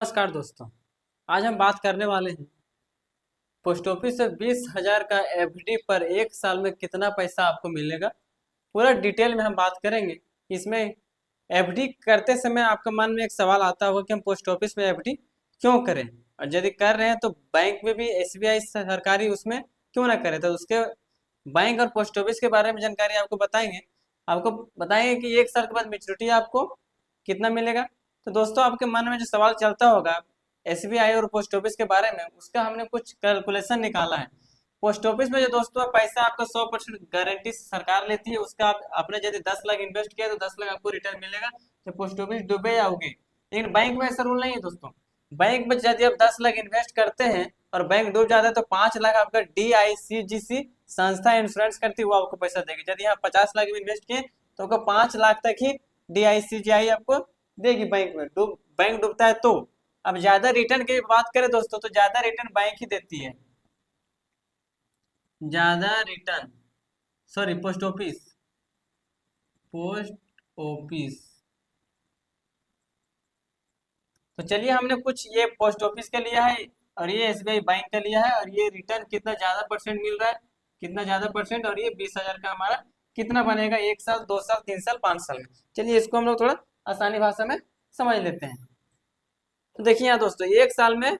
नमस्कार दोस्तों। आज हम बात करने वाले हैं पोस्ट ऑफिस से 20,000 का एफडी पर एक साल में कितना पैसा आपको मिलेगा। पूरा डिटेल में हम बात करेंगे। इसमें एफडी करते समय आपका मन में एक सवाल आता होगा कि हम पोस्ट ऑफिस में एफडी क्यों करें, और यदि कर रहे हैं तो बैंक में भी एसबीआई सरकारी उसमें क्यों ना करें। तो उसके बैंक और पोस्ट ऑफिस के बारे में जानकारी आपको बताएंगे। आपको बताएंगे कि एक साल के बाद मेच्योरिटी आपको कितना मिलेगा। तो दोस्तों, आपके मन में जो सवाल चलता होगा एसबीआई और पोस्ट ऑफिस के बारे में, उसका हमने कुछ कैलकुलेशन निकाला है। पोस्ट ऑफिस में जो दोस्तों पैसा आपका 100% गारंटी सरकार लेती है। उसका आप आपने यदि 10 लाख इन्वेस्ट किया तो 10 लाख आपको रिटर्न मिलेगा, तो पोस्ट ऑफिस डूबे या उगे। लेकिन बैंक में ऐसा रूल नहीं है दोस्तों। बैंक में यदि आप 10 लाख इन्वेस्ट करते हैं और बैंक डूब जाता है तो 5 लाख आपका DICGC संस्था इंश्योरेंस करती है, वो आपको पैसा देगी। यदि आप 50 लाख में इन्वेस्ट किए तो आपको 5 लाख तक ही DICGI आपको देगी। बैंक डूबता है तो अब ज्यादा रिटर्न की बात करें दोस्तों, तो ज्यादा रिटर्न बैंक ही देती है। ज्यादा रिटर्न, सॉरी, पोस्ट ऑफिस। तो चलिए, हमने कुछ ये पोस्ट ऑफिस का लिया है और ये एसबीआई बैंक का लिया है, और ये रिटर्न कितना ज्यादा परसेंट मिल रहा है, कितना ज्यादा परसेंट, और ये 20,000 का हमारा कितना बनेगा एक साल, 2 साल, 3 साल, 5 साल में। चलिए इसको हम लोग थोड़ा आसानी भाषा में समझ लेते हैं। तो देखिए यहाँ दोस्तों, एक साल में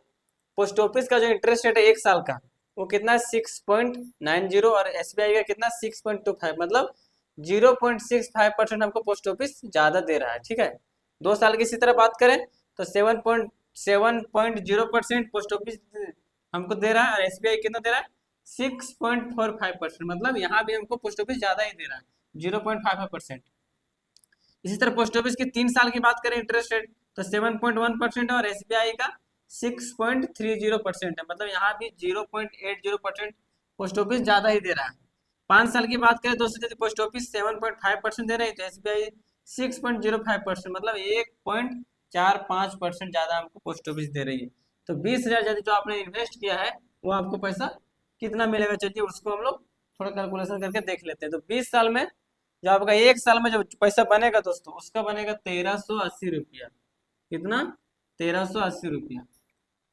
पोस्ट ऑफिस का जो इंटरेस्ट रेट है एक साल का, वो कितना है 6.90, और एसबीआई का कितना 6.25, मतलब 0.65% हमको पोस्ट ऑफिस ज्यादा दे रहा है। ठीक है, 2 साल की इसी तरह बात करें तो 7.0% पोस्ट ऑफिस हमको दे रहा है, और एसबीआई कितना दे रहा है 6.45%, मतलब यहाँ भी हमको पोस्ट ऑफिस ज्यादा ही दे रहा है 0.55%। इसी तरह पोस्ट ऑफिस की 3 साल की बात करें इंटरेस्ट रेट तो 7.1% है, और एसबीआई का 6.30% है, मतलब यहाँ भी 0.80% पोस्ट ऑफिस ज्यादा ही दे रहा है। 5 साल की बात करें दोस्तों, यदि पोस्ट ऑफिस 7.5% दे रही है तो एसबीआई 6.05%, मतलब 1.45% ज्यादा हमको पोस्ट ऑफिस दे रही है। तो 20,000 यदि जो आपने इन्वेस्ट किया है वो आपको पैसा कितना मिलेगा, चलिए उसको हम लोग थोड़ा कैलकुलेशन करके देख लेते हैं। तो 20 साल में जो आपका एक साल में जो पैसा बनेगा दोस्तों, उसका बनेगा 1380 रुपया। कितना? 1380 रुपया।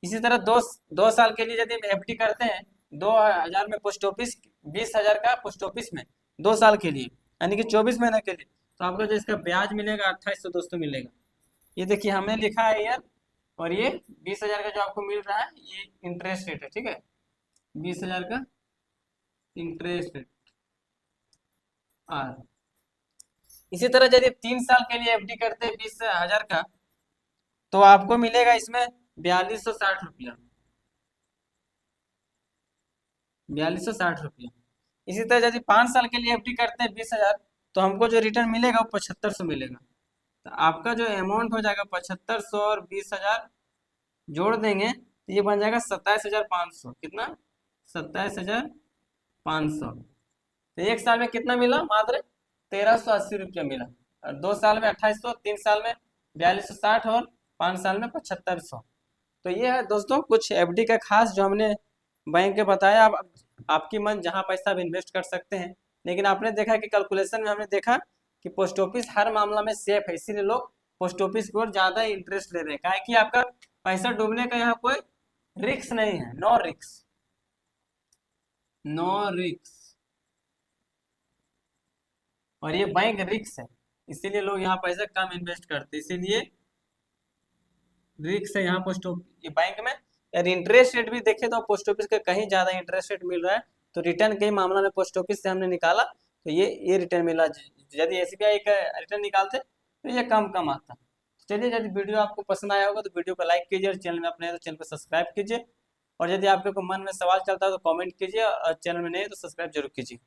इसी तरह दो साल के लिए यदि हम एफडी करते हैं 2,000 में पोस्ट ऑफिस, 20,000 का पोस्ट ऑफिस में 2 साल के लिए, यानी कि 24 महीने के लिए, तो आपको जो इसका ब्याज मिलेगा 2800 दोस्तों मिलेगा। ये देखिए हमने लिखा है यार, और ये 20,000 का जो आपको मिल रहा है ये इंटरेस्ट रेट है। ठीक है, 20,000 का इंटरेस्ट रेट। इसी तरह यदि 3 साल के लिए एफडी करते हैं 20,000 का, तो आपको मिलेगा इसमें 4260 रुपया। 4260 रुपया। इसी तरह यदि 5 साल के लिए एफडी करते हैं 20,000, तो हमको जो रिटर्न मिलेगा वो 7500 मिलेगा। तो आपका जो अमाउंट हो जाएगा 7500 और 20,000 जोड़ देंगे तो ये बन जाएगा 27,500। कितना? 27,500। तो एक साल में कितना मिला? मात्र 1380 रुपया मिला। और 2 साल में 2800, 3 साल में 4260, और 5 साल में 7500। तो ये है दोस्तों कुछ एफडी का खास जो हमने बैंक के बताया। आप आपकी मन जहाँ पैसा आप इन्वेस्ट कर सकते हैं, लेकिन आपने देखा कि कैलकुलेशन में हमने देखा कि पोस्ट ऑफिस हर मामला में सेफ है, इसीलिए लोग पोस्ट ऑफिस की ओर ज्यादा इंटरेस्ट ले रहे हैं। काहे कि आपका पैसा डूबने का यहाँ कोई रिक्स नहीं है। नो रिक्स, नो रिक्स। और ये बैंक रिक्स है, इसीलिए लोग यहाँ पैसा कम इन्वेस्ट करते हैं, इसीलिए रिक्स है यहाँ पोस्ट ऑफिस बैंक में। यार इंटरेस्ट रेट भी देखे तो पोस्ट ऑफिस का कहीं ज्यादा इंटरेस्ट रेट मिल रहा है, तो रिटर्न के मामला में पोस्ट ऑफिस से हमने निकाला तो ये रिटर्न मिला। यदि एसबीआई का रिटर्न निकालते तो ये कम कम आता। चलिए, यदि वीडियो आपको पसंद आया होगा तो वीडियो को लाइक कीजिए, और चैनल में अपने हैं तो चैनल को सब्सक्राइब कीजिए, और यदि आपके को मन में सवाल चलता है तो कमेंट कीजिए, और चैनल में नहीं है तो सब्सक्राइब जरूर कीजिए।